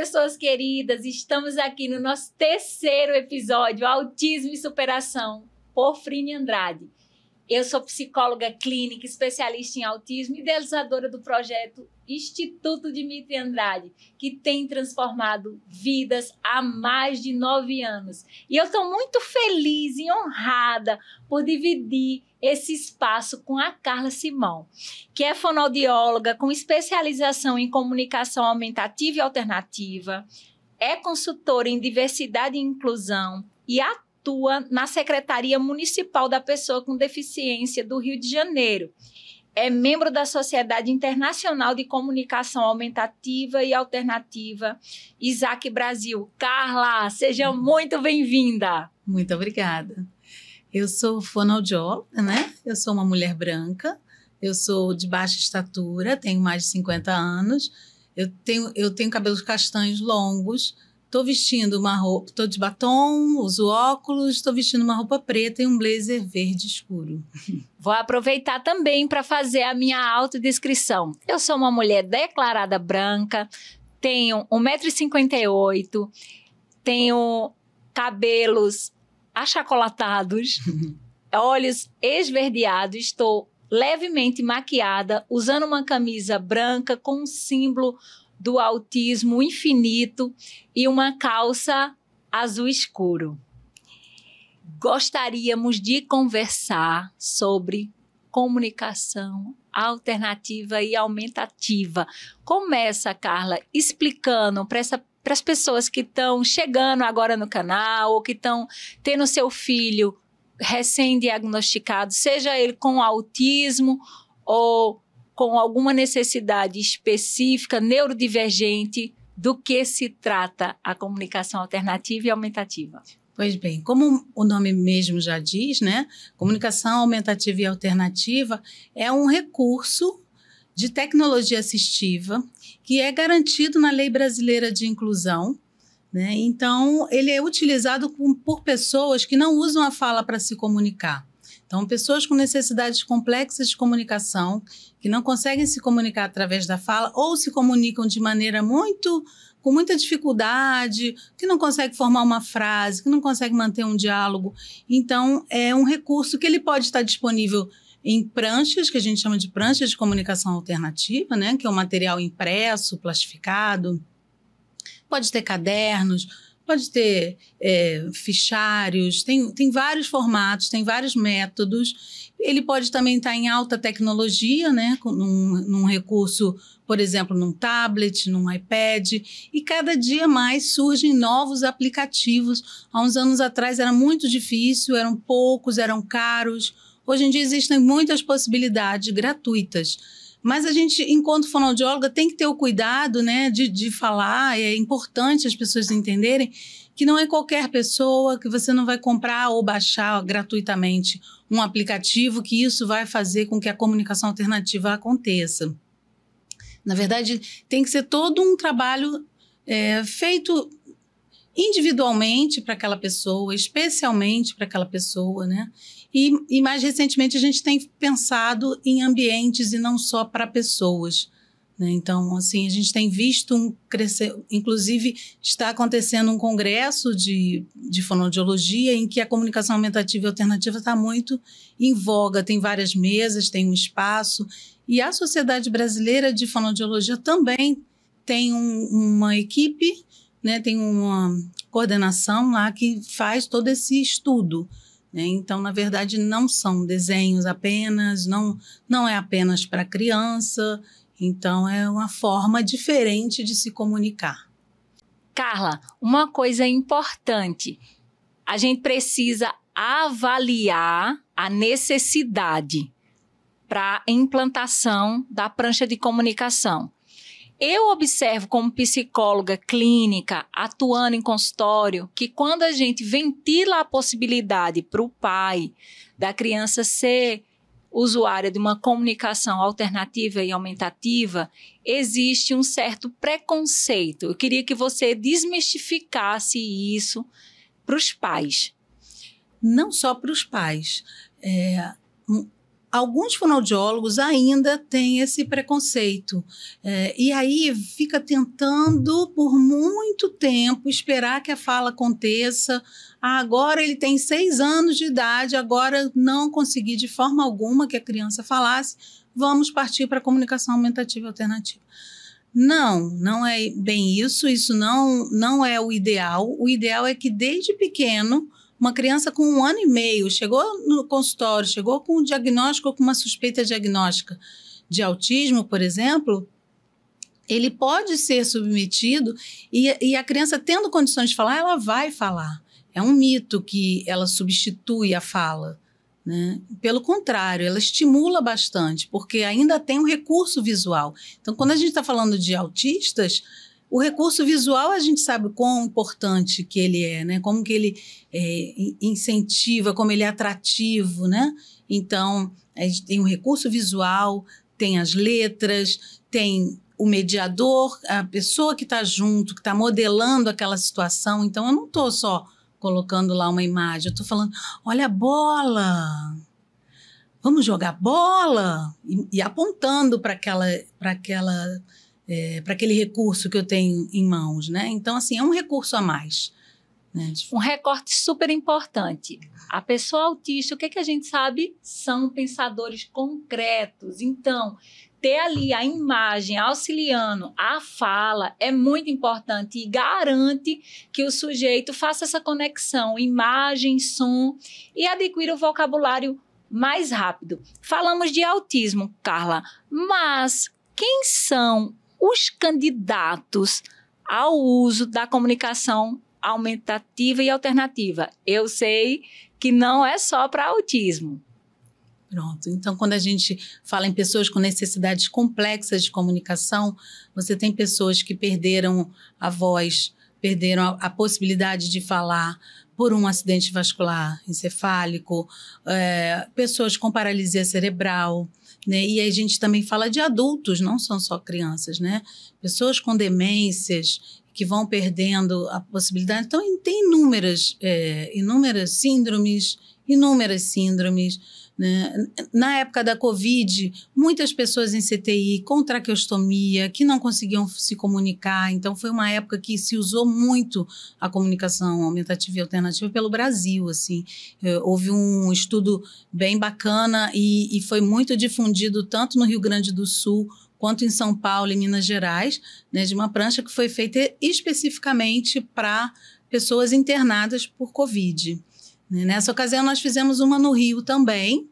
pessoas queridas, estamos aqui no nosso terceiro episódio, Autismo e Superação, por Frine Andrade. Eu sou psicóloga clínica, especialista em autismo e idealizadora do projeto Instituto Dimitri Andrade, que tem transformado vidas há mais de 9 anos. E eu estou muito feliz e honrada por dividir esse espaço com a Carla Simão, que é fonoaudióloga com especialização em comunicação aumentativa e alternativa, é consultora em diversidade e inclusão e atua na Secretaria Municipal da Pessoa com Deficiência do Rio de Janeiro. É membro da Sociedade Internacional de Comunicação Aumentativa e Alternativa, Isaac Brasil. Carla, seja muito bem-vinda. Muito obrigada. Eu sou fonoaudióloga, né? Eu sou uma mulher branca, eu sou de baixa estatura, tenho mais de 50 anos, eu tenho cabelos castanhos longos, estou vestindo uma roupa, estou de batom, uso óculos, estou vestindo uma roupa preta e um blazer verde escuro. Vou aproveitar também para fazer a minha autodescrição. Eu sou uma mulher declarada branca, tenho 1,58 m, tenho cabelos achacolatados, olhos esverdeados, estou levemente maquiada, usando uma camisa branca com um símbolo do autismo infinito e uma calça azul escuro. Gostaríamos de conversar sobre comunicação alternativa e aumentativa. Começa, Carla, explicando para as pessoas que estão chegando agora no canal ou que estão tendo seu filho recém-diagnosticado, seja ele com autismo ou com alguma necessidade específica, neurodivergente, do que se trata a comunicação alternativa e aumentativa? Pois bem, como o nome mesmo já diz, né? Comunicação aumentativa e alternativa é um recurso de tecnologia assistiva que é garantido na Lei Brasileira de Inclusão, né? Então, ele é utilizado por pessoas que não usam a fala para se comunicar. Então, pessoas com necessidades complexas de comunicação, que não conseguem se comunicar através da fala ou se comunicam de maneira com muita dificuldade, que não conseguem formar uma frase, que não conseguem manter um diálogo. Então, é um recurso que ele pode estar disponível em pranchas, que a gente chama de pranchas de comunicação alternativa, né? Que é um material impresso, plastificado. Pode ter cadernos, pode ter fichários, tem vários formatos, tem vários métodos. Ele pode também estar em alta tecnologia, né? Num recurso, por exemplo, num tablet, num iPad. E cada dia mais surgem novos aplicativos. Há uns anos atrás era muito difícil, eram poucos, eram caros. Hoje em dia existem muitas possibilidades gratuitas. Mas a gente, enquanto fonoaudióloga, tem que ter o cuidado, né, de falar. É importante as pessoas entenderem que não é qualquer pessoa, que você não vai comprar ou baixar gratuitamente um aplicativo, que isso vai fazer com que a comunicação alternativa aconteça. Na verdade, tem que ser todo um trabalho feito individualmente para aquela pessoa, especialmente para aquela pessoa, né? E mais recentemente a gente tem pensado em ambientes e não só para pessoas, né? Então, assim, a gente tem visto crescer, inclusive está acontecendo um congresso de fonoaudiologia em que a comunicação aumentativa e alternativa está muito em voga, tem várias mesas, tem um espaço, e a Sociedade Brasileira de Fonoaudiologia também tem uma equipe, né? Tem uma coordenação lá que faz todo esse estudo. Então, na verdade, não são desenhos apenas, não é apenas para criança, então é uma forma diferente de se comunicar. Carla, uma coisa importante, a gente precisa avaliar a necessidade para a implantação da prancha de comunicação. Eu observo como psicóloga clínica, atuando em consultório, que quando a gente ventila a possibilidade para o pai da criança ser usuária de uma comunicação alternativa e aumentativa, existe um certo preconceito. Eu queria que você desmistificasse isso para os pais. Não só para os pais. alguns fonoaudiólogos ainda têm esse preconceito. E aí fica tentando, por muito tempo, esperar que a fala aconteça. Agora ele tem 6 anos de idade, agora não consegui de forma alguma que a criança falasse, vamos partir para a comunicação aumentativa alternativa. Não é bem isso, não é o ideal. O ideal é que desde pequeno, uma criança com 1 ano e meio chegou no consultório, chegou com um diagnóstico ou com uma suspeita diagnóstica de autismo, por exemplo, ele pode ser submetido e a criança, tendo condições de falar, ela vai falar. É um mito que ela substitui a fala, né? Pelo contrário, ela estimula bastante, porque ainda tem um recurso visual. Então, quando a gente está falando de autistas, o recurso visual, a gente sabe o quão importante que ele é, né? Como que ele incentiva, como ele é atrativo, né? Então, a gente tem um recurso visual, tem as letras, tem o mediador, a pessoa que está junto, que está modelando aquela situação. Então, eu não estou só colocando lá uma imagem, eu estou falando, olha a bola, vamos jogar bola? E apontando para aquele recurso que eu tenho em mãos, né? Então, assim, é um recurso a mais. Né? Um recorte super importante. A pessoa autista, o que a gente sabe? São pensadores concretos. Então, ter ali a imagem auxiliando a fala é muito importante e garante que o sujeito faça essa conexão imagem, som e adquira o vocabulário mais rápido. Falamos de autismo, Carla, mas quem são os candidatos ao uso da comunicação aumentativa e alternativa? Eu sei que não é só para autismo. Pronto. Então, quando a gente fala em pessoas com necessidades complexas de comunicação, você tem pessoas que perderam a voz, perderam a possibilidade de falar por um acidente vascular encefálico, pessoas com paralisia cerebral, né? E a gente também fala de adultos, não são só crianças, né? Pessoas com demências que vão perdendo a possibilidade. Então, tem inúmeras síndromes, né? Na época da Covid, muitas pessoas em CTI com traqueostomia, que não conseguiam se comunicar. Então, foi uma época que se usou muito a comunicação aumentativa e alternativa pelo Brasil. Assim. Houve um estudo bem bacana e foi muito difundido tanto no Rio Grande do Sul quanto em São Paulo e Minas Gerais, né, de uma prancha que foi feita especificamente para pessoas internadas por Covid. Nessa ocasião, nós fizemos uma no Rio também,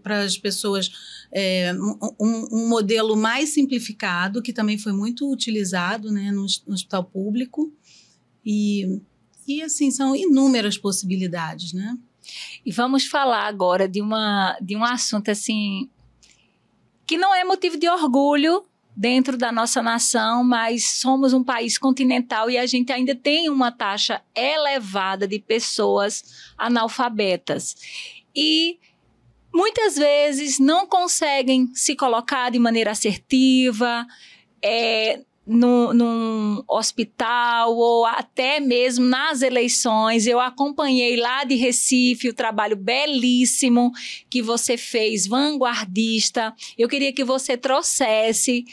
para as pessoas, um modelo mais simplificado, que também foi muito utilizado, né, no hospital público. E assim, são inúmeras possibilidades, né? E vamos falar agora de um assunto, assim, que não é motivo de orgulho dentro da nossa nação, mas somos um país continental e a gente ainda tem uma taxa elevada de pessoas analfabetas. E muitas vezes não conseguem se colocar de maneira assertiva, num hospital ou até mesmo nas eleições. Eu acompanhei lá de Recife o trabalho belíssimo que você fez, vanguardista. Eu queria que você trouxesse,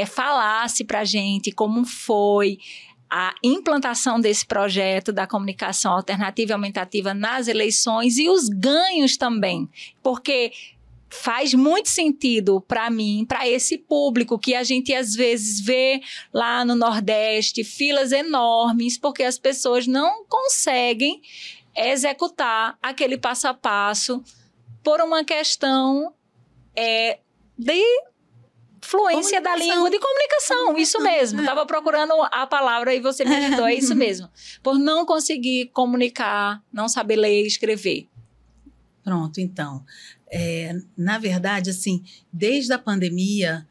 falasse para a gente como foi a implantação desse projeto da comunicação alternativa e aumentativa nas eleições e os ganhos também, porque faz muito sentido para mim, para esse público que a gente às vezes vê lá no Nordeste, filas enormes, porque as pessoas não conseguem executar aquele passo a passo por uma questão de fluência da língua, de comunicação, isso mesmo. Estava procurando a palavra e você me ajudou, é isso mesmo. Por não conseguir comunicar, não saber ler e escrever. Pronto, então. Na verdade, assim, desde a pandemia,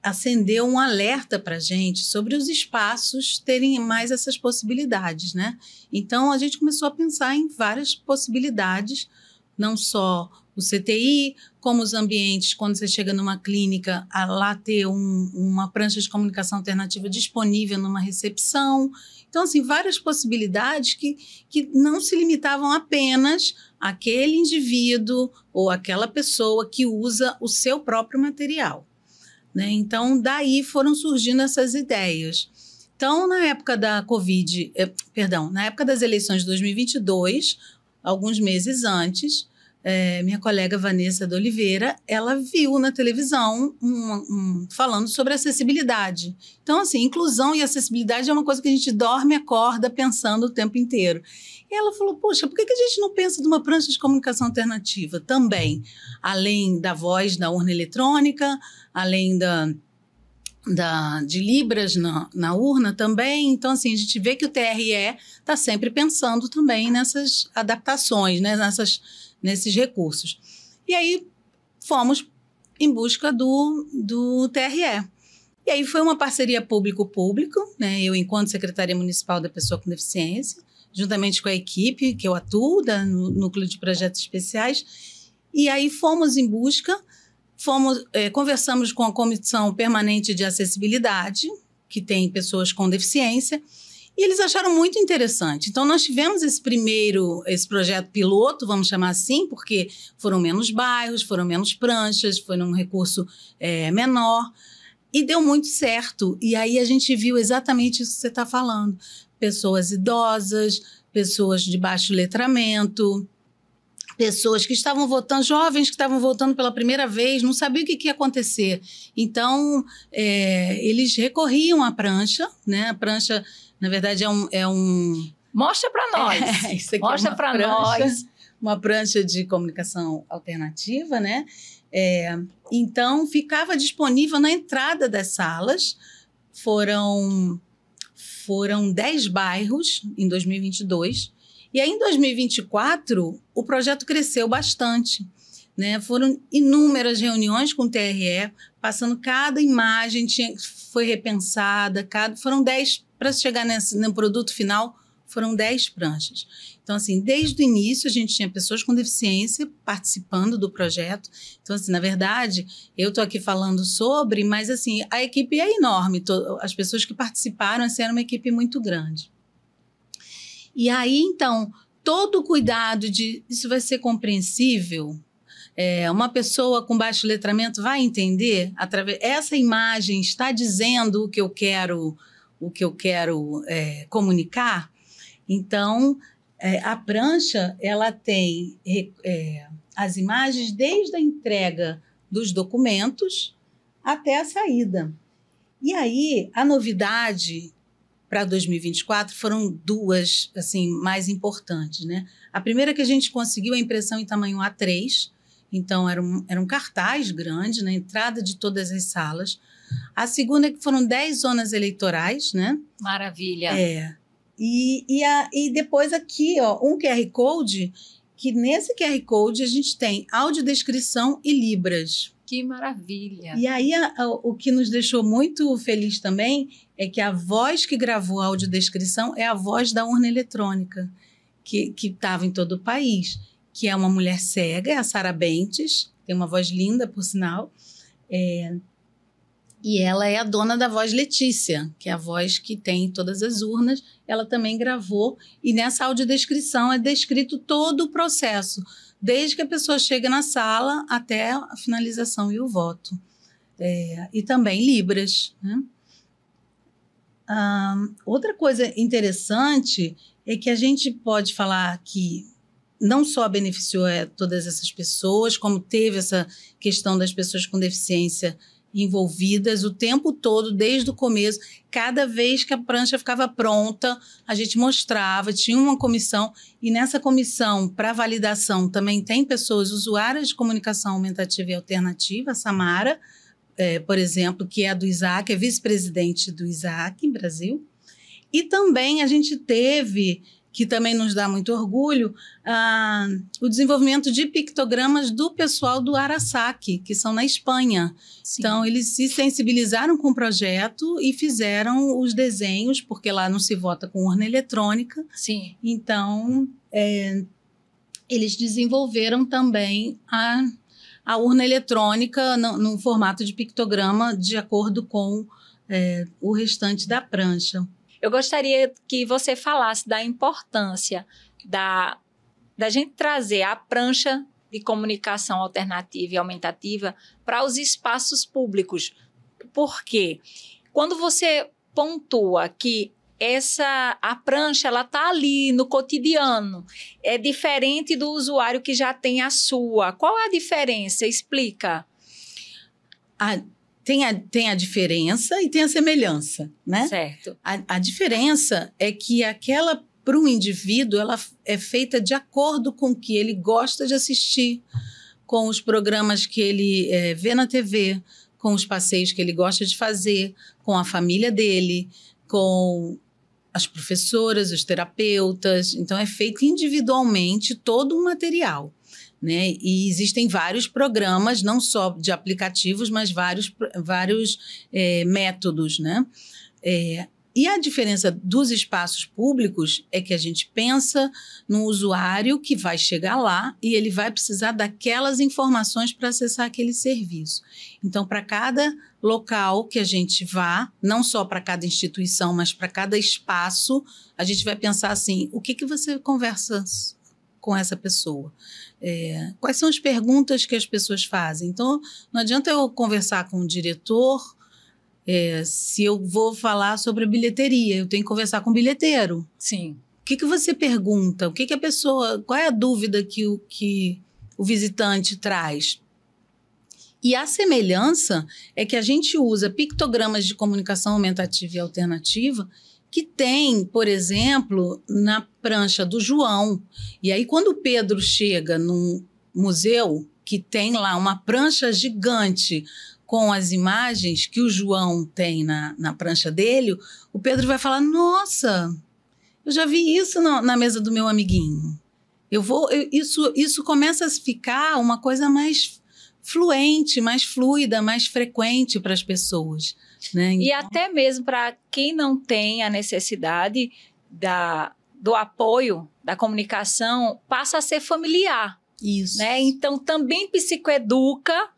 acendeu um alerta para a gente sobre os espaços terem mais essas possibilidades, né? Então, a gente começou a pensar em várias possibilidades, não só o CTI, como os ambientes, quando você chega numa clínica, lá ter uma prancha de comunicação alternativa disponível numa recepção. Então, assim, várias possibilidades que não se limitavam apenas àquele indivíduo ou àquela pessoa que usa o seu próprio material, né? Então, daí foram surgindo essas ideias. Então, na época da na época das eleições de 2022, alguns meses antes, minha colega Vanessa de Oliveira, ela viu na televisão falando sobre acessibilidade. Então, assim, inclusão e acessibilidade é uma coisa que a gente dorme e acorda pensando o tempo inteiro. E ela falou, poxa, por que a gente não pensa numa prancha de comunicação alternativa também? Além da voz da urna eletrônica, além de Libras na urna também. Então, assim, a gente vê que o TRE está sempre pensando também nessas adaptações, né, nesses recursos. E aí fomos em busca do TRE. E aí foi uma parceria público-público, né, eu, enquanto secretária municipal da pessoa com deficiência, juntamente com a equipe que eu atuo, no Núcleo de Projetos Especiais, e aí fomos em busca. Conversamos com a Comissão Permanente de Acessibilidade, que tem pessoas com deficiência, e eles acharam muito interessante. Então, nós tivemos esse projeto piloto, vamos chamar assim, porque foram menos bairros, foram menos pranchas, foi num recurso menor, e deu muito certo. E aí a gente viu exatamente isso que você está falando. Pessoas idosas, pessoas de baixo letramento, pessoas que estavam votando, jovens que estavam votando pela primeira vez, não sabiam o que ia acontecer. Então, eles recorriam à prancha, né? A prancha, na verdade, é um... Mostra para nós. Isso aqui mostra para nós. Uma prancha de comunicação alternativa, né? Então, ficava disponível na entrada das salas. Foram 10 bairros em 2022. E aí, em 2024, o projeto cresceu bastante, né? Foram inúmeras reuniões com o TRE, passando cada imagem, foi repensada, foram 10, para chegar no produto final, foram 10 pranchas. Então, assim, desde o início, a gente tinha pessoas com deficiência participando do projeto. Então, assim, na verdade, eu estou aqui falando sobre, mas, assim, a equipe é enorme. As pessoas que participaram, assim, era uma equipe muito grande. E aí, então, todo o cuidado isso vai ser compreensível, uma pessoa com baixo letramento vai entender, essa imagem está dizendo o que eu quero comunicar. Então, a prancha, ela tem as imagens desde a entrega dos documentos até a saída. E aí, a novidade para 2024 foram duas, assim, mais importantes, né? A primeira que a gente conseguiu a impressão em tamanho A3, então era um cartaz grande na entrada de todas as salas. A segunda é que foram 10 zonas eleitorais, né? Maravilha! E depois aqui, ó, um QR Code, que nesse QR Code a gente tem audiodescrição e Libras. Que maravilha! E aí, o que nos deixou muito feliz também é que a voz que gravou a audiodescrição é a voz da urna eletrônica, que estava em todo o país, que é uma mulher cega, é a Sara Bentes, tem uma voz linda, por sinal, e ela é a dona da voz Letícia, que é a voz que tem em todas as urnas, ela também gravou, e nessa audiodescrição é descrito todo o processo, desde que a pessoa chega na sala até a finalização e o voto. E também Libras, né? Outra coisa interessante é que a gente pode falar que não só beneficiou todas essas pessoas, como teve essa questão das pessoas com deficiência envolvidas o tempo todo, desde o começo. Cada vez que a prancha ficava pronta, a gente mostrava, tinha uma comissão, e nessa comissão, para validação, também tem pessoas usuárias de comunicação aumentativa e alternativa, a Samara, por exemplo, que é do ISAC, é vice-presidente do ISAC em Brasil. E também a gente teve, que também nos dá muito orgulho, o desenvolvimento de pictogramas do pessoal do Arasaki, que são na Espanha. Sim. Então, eles se sensibilizaram com o projeto e fizeram os desenhos, porque lá não se vota com urna eletrônica. Sim. Então, eles desenvolveram também a urna eletrônica no formato de pictograma, de acordo com o restante da prancha. Eu gostaria que você falasse da importância da gente trazer a prancha de comunicação alternativa e aumentativa para os espaços públicos. Por quê? Quando você pontua que a prancha ela está ali no cotidiano, é diferente do usuário que já tem a sua. Qual é a diferença? Explica. Tem a diferença e tem a semelhança, né? Certo. A diferença é que para o indivíduo, ela é feita de acordo com o que ele gosta de assistir, com os programas que ele vê na TV, com os passeios que ele gosta de fazer, com a família dele, com as professoras, os terapeutas. Então, é feito individualmente todo um material, né? E existem vários programas, não só de aplicativos, mas vários métodos, né? E a diferença dos espaços públicos é que a gente pensa no usuário que vai chegar lá e ele vai precisar daquelas informações para acessar aquele serviço. Então, para cada local que a gente vá, não só para cada instituição, mas para cada espaço, a gente vai pensar assim, o que você conversa com essa pessoa? Quais são as perguntas que as pessoas fazem? Então, não adianta eu conversar com o diretor, se eu vou falar sobre a bilheteria, eu tenho que conversar com o bilheteiro. Sim. O que você pergunta? Qual é a dúvida que o visitante traz? E a semelhança é que a gente usa pictogramas de comunicação aumentativa e alternativa que tem, por exemplo, na prancha do João. E aí, quando o Pedro chega num museu que tem lá uma prancha gigante com as imagens que o João tem na prancha dele, o Pedro vai falar, nossa, eu já vi isso na mesa do meu amiguinho. Isso começa a ficar uma coisa mais fluente, mais fluida, mais frequente para as pessoas, né? E até mesmo para quem não tem a necessidade do apoio, da comunicação, passa a ser familiar. Isso. Né? Então, também psicoeduca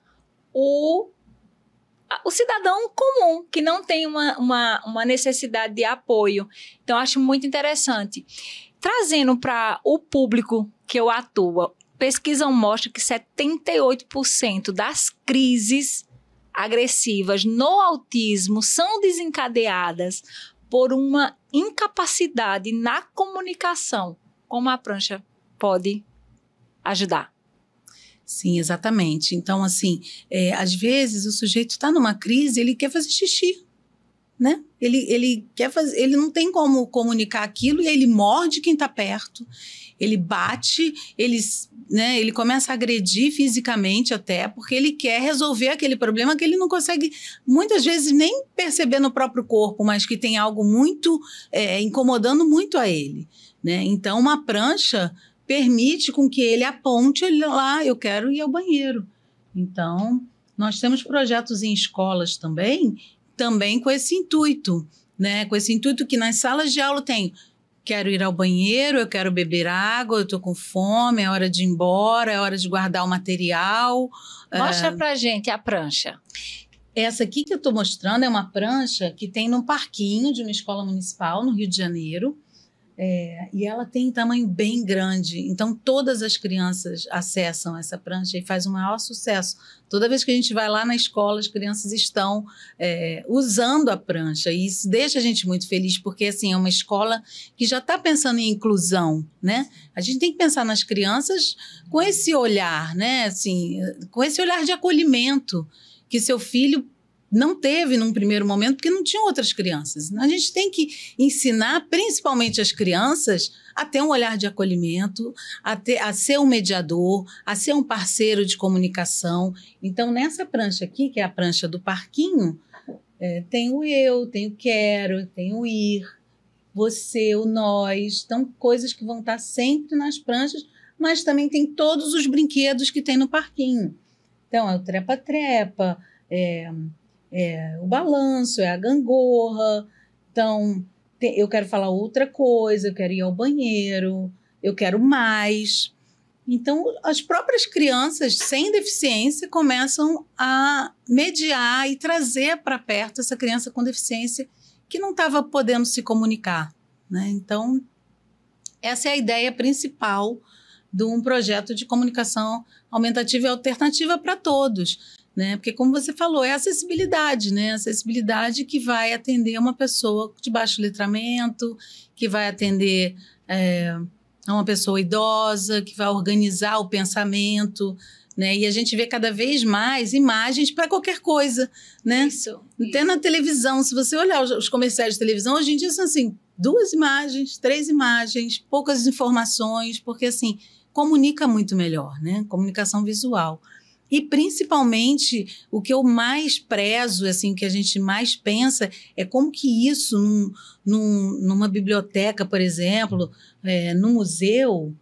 o cidadão comum, que não tem uma necessidade de apoio. Então, acho muito interessante. Trazendo para o público que eu atuo, pesquisa mostra que 78% das crises agressivas no autismo são desencadeadas por uma incapacidade na comunicação. Como a prancha pode ajudar? Sim, exatamente. Então, assim, às vezes o sujeito está numa crise, ele quer fazer xixi, né? Ele não tem como comunicar aquilo e ele morde quem está perto, ele bate, ele começa a agredir fisicamente até, porque ele quer resolver aquele problema que ele não consegue, muitas vezes, nem perceber no próprio corpo, mas que tem algo muito incomodando muito a ele, né? Então, uma prancha permite com que ele aponte lá, eu quero ir ao banheiro. Então, nós temos projetos em escolas também com esse intuito, né? Com esse intuito que nas salas de aula tem, quero ir ao banheiro, eu quero beber água, eu estou com fome, é hora de ir embora, é hora de guardar o material. Mostra pra gente a prancha. Essa aqui que eu estou mostrando é uma prancha que tem num parquinho de uma escola municipal no Rio de Janeiro. E ela tem tamanho bem grande, então todas as crianças acessam essa prancha e faz o maior sucesso. Toda vez que a gente vai lá na escola, as crianças estão usando a prancha, e isso deixa a gente muito feliz, porque assim, é uma escola que já está pensando em inclusão, né? A gente tem que pensar nas crianças com esse olhar, né? Assim, com esse olhar de acolhimento que seu filho não teve num primeiro momento, porque não tinham outras crianças. A gente tem que ensinar, principalmente as crianças, a ter um olhar de acolhimento, a ser um mediador, a ser um parceiro de comunicação. Então, nessa prancha aqui, que é a prancha do parquinho, tem o eu, tem o quero, tem o ir, você, o nós. Então, coisas que vão estar sempre nas pranchas, mas também tem todos os brinquedos que tem no parquinho. Então, é o trepa-trepa, o balanço, é a gangorra. Então, eu quero falar outra coisa, eu quero ir ao banheiro, eu quero mais. Então, as próprias crianças sem deficiência começam a mediar e trazer para perto essa criança com deficiência que não estava podendo se comunicar, né? Então, essa é a ideia principal de um projeto de comunicação aumentativa e alternativa para todos, né? Porque, como você falou, é a acessibilidade, né? A acessibilidade que vai atender uma pessoa de baixo letramento, que vai atender a uma pessoa idosa, que vai organizar o pensamento, né? E a gente vê cada vez mais imagens para qualquer coisa, né? Isso. Até na televisão, se você olhar os comerciais de televisão, hoje em dia são assim, 2 imagens, 3 imagens, poucas informações, porque assim, comunica muito melhor, né? Comunicação visual. E, principalmente, o que eu mais prezo, assim, que a gente mais pensa, é como que isso, numa biblioteca, por exemplo, no museu,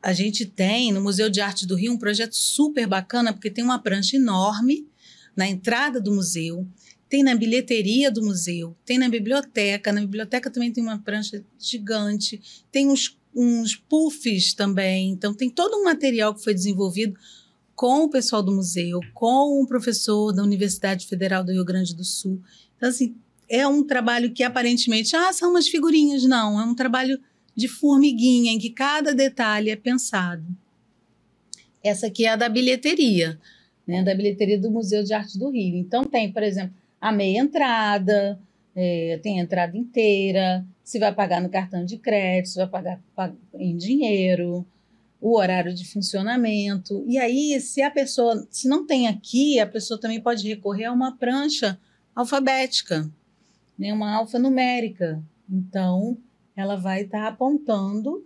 a gente tem, no Museu de Arte do Rio, um projeto super bacana, porque tem uma prancha enorme na entrada do museu, tem na bilheteria do museu, tem na biblioteca também tem uma prancha gigante, tem uns puffs também, então tem todo um material que foi desenvolvido com o pessoal do museu, com um professor da Universidade Federal do Rio Grande do Sul. Então, assim, é um trabalho que aparentemente, são umas figurinhas. Não, é um trabalho de formiguinha, em que cada detalhe é pensado. Essa aqui é a da bilheteria, né? Da bilheteria do Museu de Arte do Rio. Então, tem, por exemplo, a meia entrada, tem a entrada inteira, se vai pagar no cartão de crédito, se vai pagar em dinheiro, o horário de funcionamento. E aí, se não tem aqui, a pessoa também pode recorrer a uma prancha alfabética, né? Uma alfanumérica. Então, ela vai estar apontando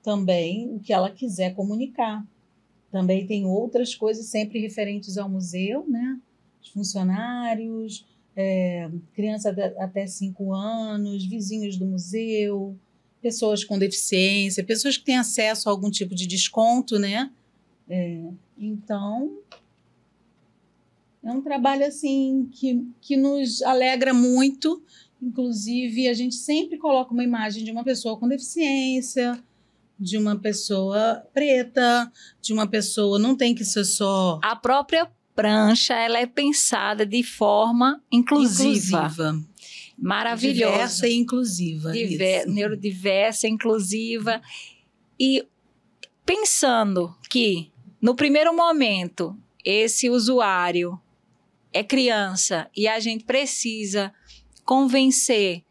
também o que ela quiser comunicar. Também tem outras coisas sempre referentes ao museu, né? Os funcionários, crianças até 5 anos, vizinhos do museu, pessoas com deficiência, pessoas que têm acesso a algum tipo de desconto, né? Então, é um trabalho assim que nos alegra muito. Inclusive, a gente sempre coloca uma imagem de uma pessoa com deficiência, de uma pessoa preta, de uma pessoa... Não tem que ser só... A própria prancha, ela é pensada de forma inclusiva. Maravilhosa. Diversa e inclusiva. Neurodiversa, inclusiva. E pensando que, no primeiro momento, esse usuário é criança e a gente precisa convencer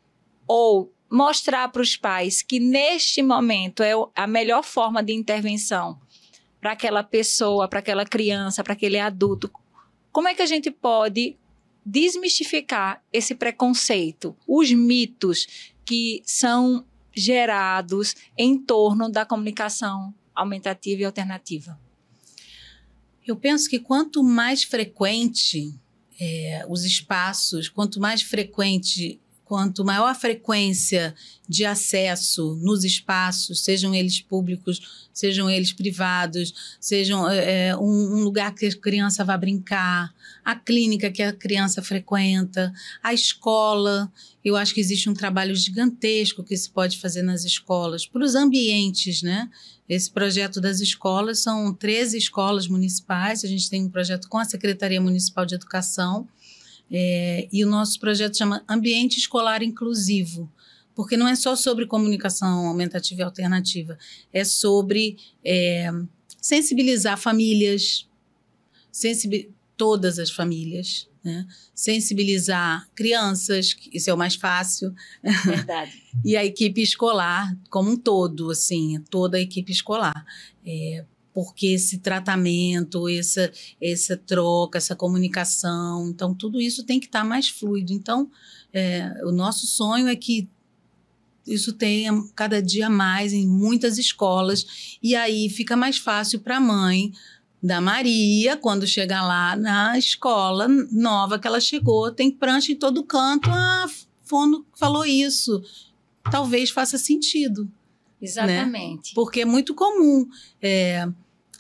ou mostrar para os pais que, neste momento, é a melhor forma de intervenção para aquela pessoa, para aquela criança, para aquele adulto. Como é que a gente pode desmistificar esse preconceito, os mitos que são gerados em torno da comunicação aumentativa e alternativa? Eu penso que quanto mais frequente os espaços, quanto maior a frequência de acesso nos espaços, sejam eles públicos, sejam eles privados, sejam um lugar que a criança vai brincar, a clínica que a criança frequenta, a escola. Eu acho que existe um trabalho gigantesco que se pode fazer nas escolas, para os ambientes, né? Esse projeto das escolas, são 13 escolas municipais, a gente tem um projeto com a Secretaria Municipal de Educação, e o nosso projeto chama Ambiente Escolar Inclusivo, porque não é só sobre comunicação aumentativa e alternativa, é sobre sensibilizar famílias, todas as famílias, né? Sensibilizar crianças, isso é o mais fácil. Verdade. E a equipe escolar como um todo, assim, toda a equipe escolar. Porque esse tratamento, essa troca, essa comunicação, então tudo isso tem que estar mais fluido. Então, o nosso sonho é que isso tenha cada dia mais em muitas escolas, e aí fica mais fácil para a mãe da Maria, quando chegar lá na escola nova que ela chegou, tem prancha em todo canto, Fono falou isso, talvez faça sentido. Exatamente. Né? Porque é muito comum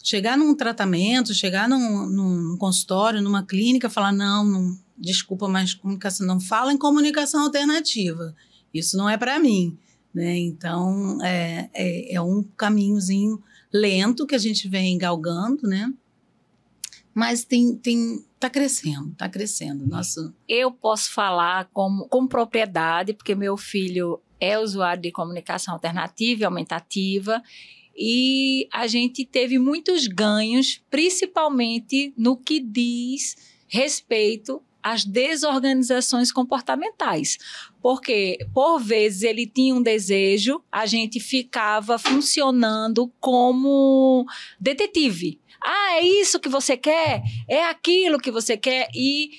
chegar num tratamento, chegar num consultório, numa clínica, falar, não, desculpa, mas comunicação, não fala em comunicação alternativa, isso não é para mim. Né? Então, é um caminhozinho lento que a gente vem galgando, né? Mas tá crescendo. Eu posso falar com propriedade, porque meu filho é usuário de comunicação alternativa e aumentativa, e a gente teve muitos ganhos, principalmente no que diz respeito às desorganizações comportamentais. Porque, por vezes, ele tinha um desejo, a gente ficava funcionando como detetive. Ah, é isso que você quer? É aquilo que você quer? E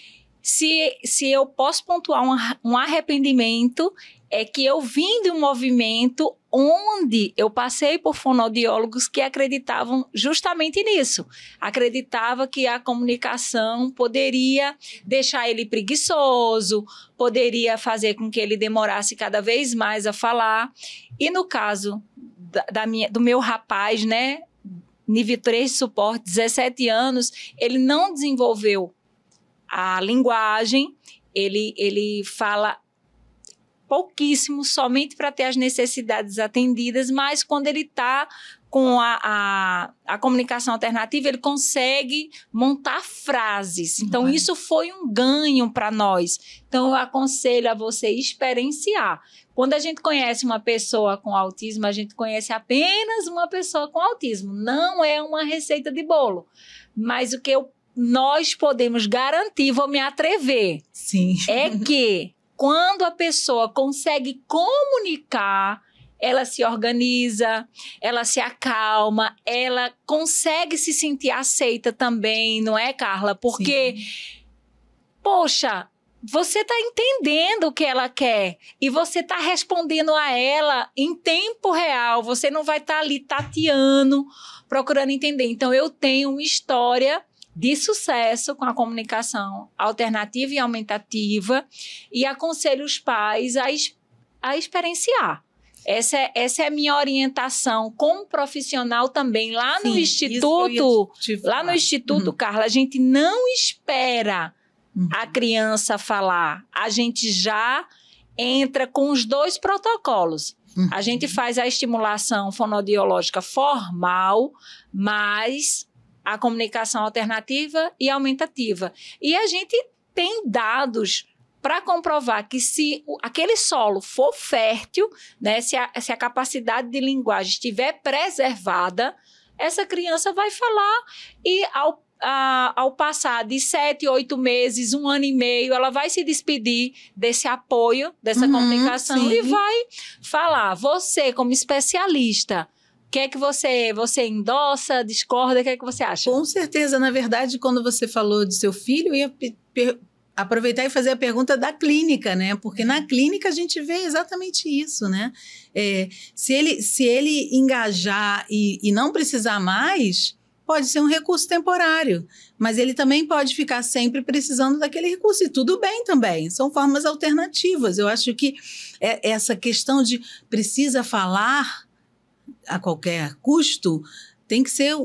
se eu posso pontuar um arrependimento, é que eu vim de um movimento onde eu passei por fonoaudiólogos que acreditavam justamente nisso. Acreditava que a comunicação poderia deixar ele preguiçoso, poderia fazer com que ele demorasse cada vez mais a falar. E no caso do meu rapaz, né, nível 3 de suporte, 17 anos, ele não desenvolveu a linguagem, ele fala pouquíssimo, somente para ter as necessidades atendidas, mas quando ele está com a comunicação alternativa, ele consegue montar frases. Então, isso foi um ganho para nós. Então, eu aconselho a você experienciar. Quando a gente conhece uma pessoa com autismo, a gente conhece apenas uma pessoa com autismo. Não é uma receita de bolo. Mas o que nós podemos garantir, vou me atrever, Sim. É que quando a pessoa consegue comunicar, ela se organiza, ela se acalma, ela consegue se sentir aceita também, não é, Carla? Porque, poxa, você está entendendo o que ela quer e você está respondendo a ela em tempo real. Você não vai estar ali tateando, procurando entender. Então, eu tenho uma história de sucesso com a comunicação alternativa e aumentativa e aconselho os pais a experienciar. Essa é a minha orientação como profissional também. Lá no Instituto, Carla, a gente não espera a criança falar. A gente já entra com os 2 protocolos. A gente faz a estimulação fonoaudiológica formal, mas a comunicação alternativa e aumentativa. E a gente tem dados para comprovar que se aquele solo for fértil, né, se a capacidade de linguagem estiver preservada, essa criança vai falar e ao passar de 7, 8 meses, 1 ano e meio, ela vai se despedir desse apoio, dessa comunicação e vai falar. Você, como especialista, o que é que você endossa, discorda, o que é que você acha? Com certeza, na verdade, quando você falou de seu filho, eu ia aproveitar e fazer a pergunta da clínica, né? Porque na clínica a gente vê exatamente isso, né? Se ele engajar e não precisar mais, pode ser um recurso temporário, mas ele também pode ficar sempre precisando daquele recurso, e tudo bem também, são formas alternativas. Eu acho que essa questão de precisa falar a qualquer custo tem que ser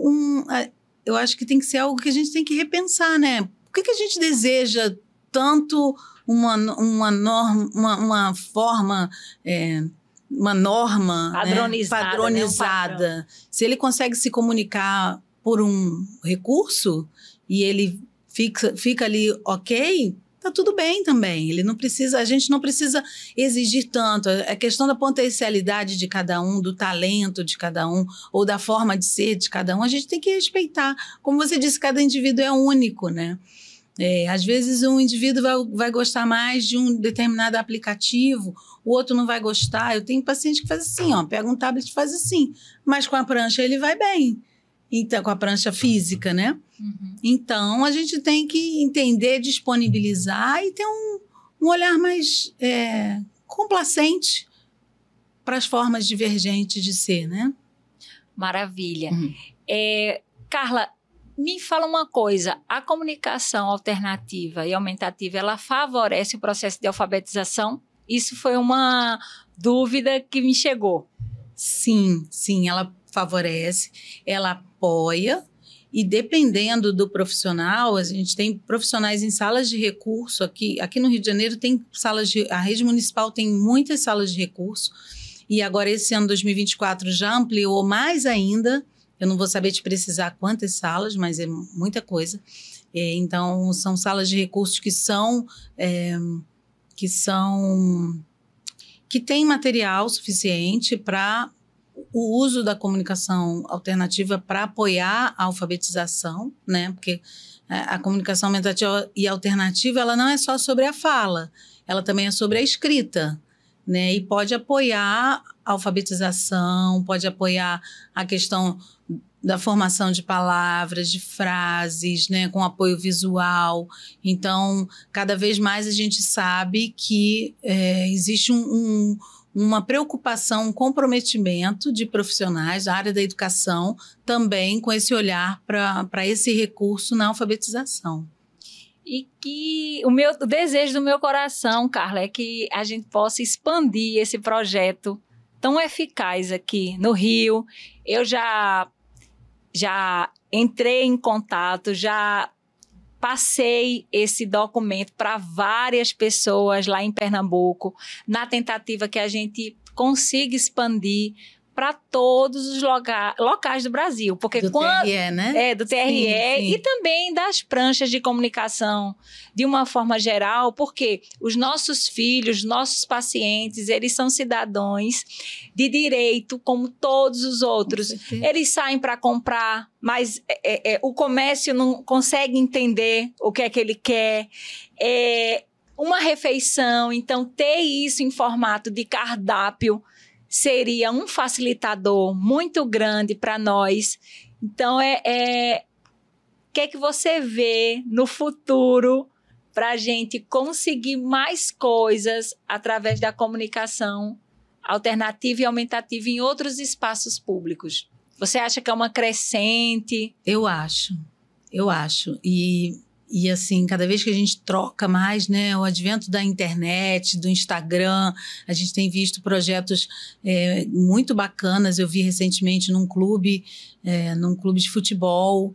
eu acho que tem que ser algo que a gente tem que repensar, né? Por que a gente deseja tanto uma forma, uma norma padronizada? Se ele consegue se comunicar por um recurso e ele fica ali ok, tá tudo bem também. A gente não precisa exigir tanto. A questão da potencialidade de cada um, do talento de cada um, ou da forma de ser de cada um, a gente tem que respeitar. Como você disse, cada indivíduo é único, né? Às vezes um indivíduo vai gostar mais de um determinado aplicativo, o outro não vai gostar. Eu tenho paciente que faz assim, pega um tablet e faz assim, mas com a prancha ele vai bem. Então, com a prancha física, né? Então, a gente tem que entender, disponibilizar e ter um olhar mais complacente para as formas divergentes de ser, né? Maravilha. Carla, me fala uma coisa, a comunicação alternativa e aumentativa, ela favorece o processo de alfabetização? Isso foi uma dúvida que me chegou. Sim, ela favorece, ela apoia, e dependendo do profissional, a gente tem profissionais em salas de recurso, aqui no Rio de Janeiro tem a rede municipal tem muitas salas de recurso, e agora esse ano 2024 já ampliou mais ainda Eu não vou saber te precisar quantas salas, mas é muita coisa. Então, são salas de recursos que têm material suficiente para o uso da comunicação alternativa para apoiar a alfabetização, né? Porque a comunicação aumentativa e alternativa, ela não é só sobre a fala, ela também é sobre a escrita, né? E pode apoiar a alfabetização, pode apoiar a questão da formação de palavras, de frases, né, com apoio visual. Então, cada vez mais a gente sabe que existe uma preocupação, um comprometimento de profissionais da área da educação também com esse olhar para esse recurso na alfabetização. E que o desejo do meu coração, Carla, é que a gente possa expandir esse projeto tão eficaz aqui no Rio. Eu já entrei em contato, já passei esse documento para várias pessoas lá em Pernambuco, na tentativa que a gente consiga expandir para todos os locais do Brasil. Porque do TRE, né? Do TRE sim. E também das pranchas de comunicação, de uma forma geral, porque os nossos filhos, nossos pacientes, eles são cidadãos de direito, como todos os outros. Eles saem para comprar, mas o comércio não consegue entender o que é que ele quer. Uma refeição, então ter isso em formato de cardápio seria um facilitador muito grande para nós. Então, o que é que você vê no futuro para a gente conseguir mais coisas através da comunicação alternativa e aumentativa em outros espaços públicos? Você acha que é uma crescente? Eu acho. E assim, cada vez que a gente troca mais, né, o advento da internet, do Instagram, a gente tem visto projetos muito bacanas. Eu vi recentemente num clube de futebol.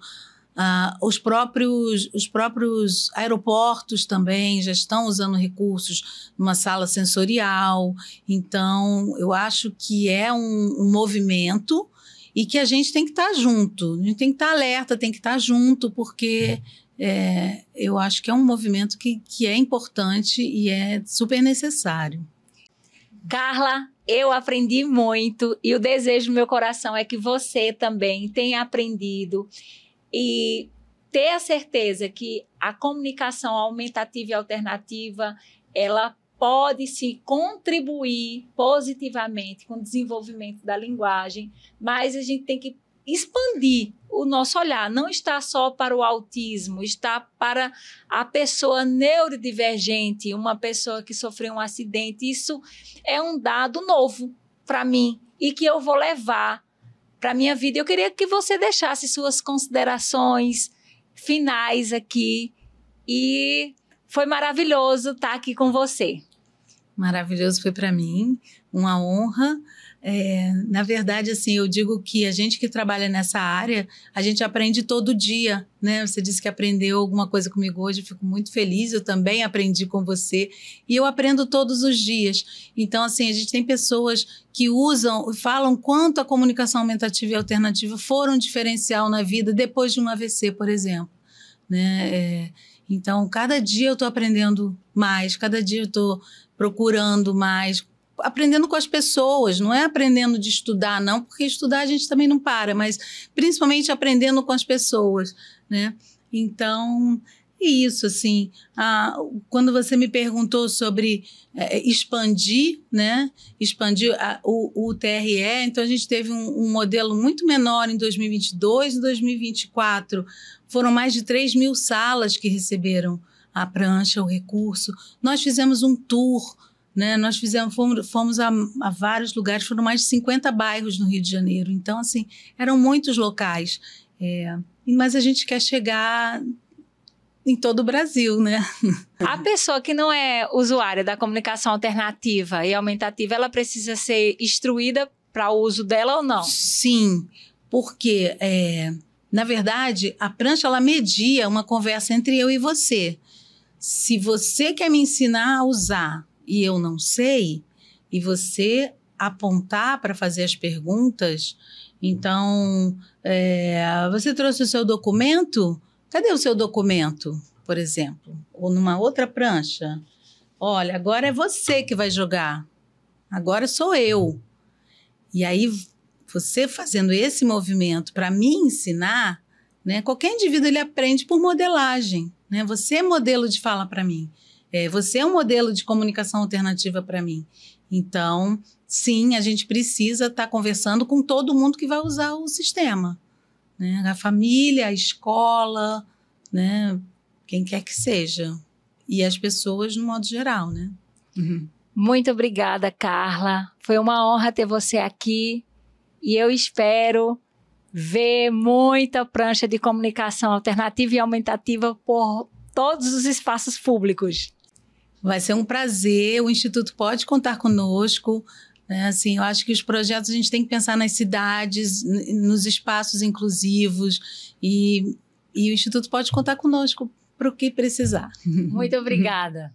Os próprios aeroportos também já estão usando recursos numa sala sensorial. Então, eu acho que é um movimento e que a gente tem que estar junto. A gente tem que estar alerta, tem que estar junto, porque eu acho que é um movimento que é importante e é super necessário. Carla, eu aprendi muito e o desejo do meu coração é que você também tenha aprendido e ter a certeza que a comunicação aumentativa e alternativa, ela pode sim contribuir positivamente com o desenvolvimento da linguagem, mas a gente tem que expandir o nosso olhar, não está só para o autismo, está para a pessoa neurodivergente, uma pessoa que sofreu um acidente. Isso é um dado novo para mim e que eu vou levar para a minha vida. Eu queria que você deixasse suas considerações finais aqui e foi maravilhoso estar aqui com você. Maravilhoso foi para mim, uma honra. Na verdade, assim, eu digo que a gente que trabalha nessa área, a gente aprende todo dia, né? Você disse que aprendeu alguma coisa comigo hoje, eu fico muito feliz, eu também aprendi com você e eu aprendo todos os dias. Então, assim, a gente tem pessoas que usam e falam quanto a comunicação aumentativa e alternativa foram um diferencial na vida depois de um AVC, por exemplo, né? Então, cada dia eu estou aprendendo mais, cada dia eu estou procurando mais, aprendendo com as pessoas, não é aprendendo de estudar, não, porque estudar a gente também não para, mas principalmente aprendendo com as pessoas, né? Então, é isso, assim. Quando você me perguntou sobre expandir, né? Expandir o TRE, então a gente teve um modelo muito menor em 2022, em 2024 foram mais de 3.000 salas que receberam a prancha, o recurso. Nós fizemos um tour, né? Nós fomos a vários lugares, foram mais de 50 bairros no Rio de Janeiro. Então, assim, eram muitos locais. Mas a gente quer chegar em todo o Brasil, né? A pessoa que não é usuária da comunicação alternativa e aumentativa, ela precisa ser instruída para o uso dela ou não? Sim, porque, na verdade, a prancha ela media uma conversa entre eu e você. Se você quer me ensinar a usar e eu não sei, e você apontar para fazer as perguntas, Então, você trouxe o seu documento? Cadê o seu documento, por exemplo? Ou numa outra prancha? Olha, agora é você que vai jogar. Agora sou eu. E aí, você fazendo esse movimento para me ensinar, né? Qualquer indivíduo ele aprende por modelagem, né? Você é modelo de fala para mim. Você é um modelo de comunicação alternativa para mim. Então, sim, a gente precisa estar conversando com todo mundo que vai usar o sistema, né? A família, a escola, né? Quem quer que seja. E as pessoas no modo geral, né? Uhum. Muito obrigada, Carla. Foi uma honra ter você aqui e eu espero ver muita prancha de comunicação alternativa e aumentativa por todos os espaços públicos. Vai ser um prazer, o Instituto pode contar conosco, né? Assim, eu acho que os projetos a gente tem que pensar nas cidades, nos espaços inclusivos e o Instituto pode contar conosco para o que precisar. Muito obrigada.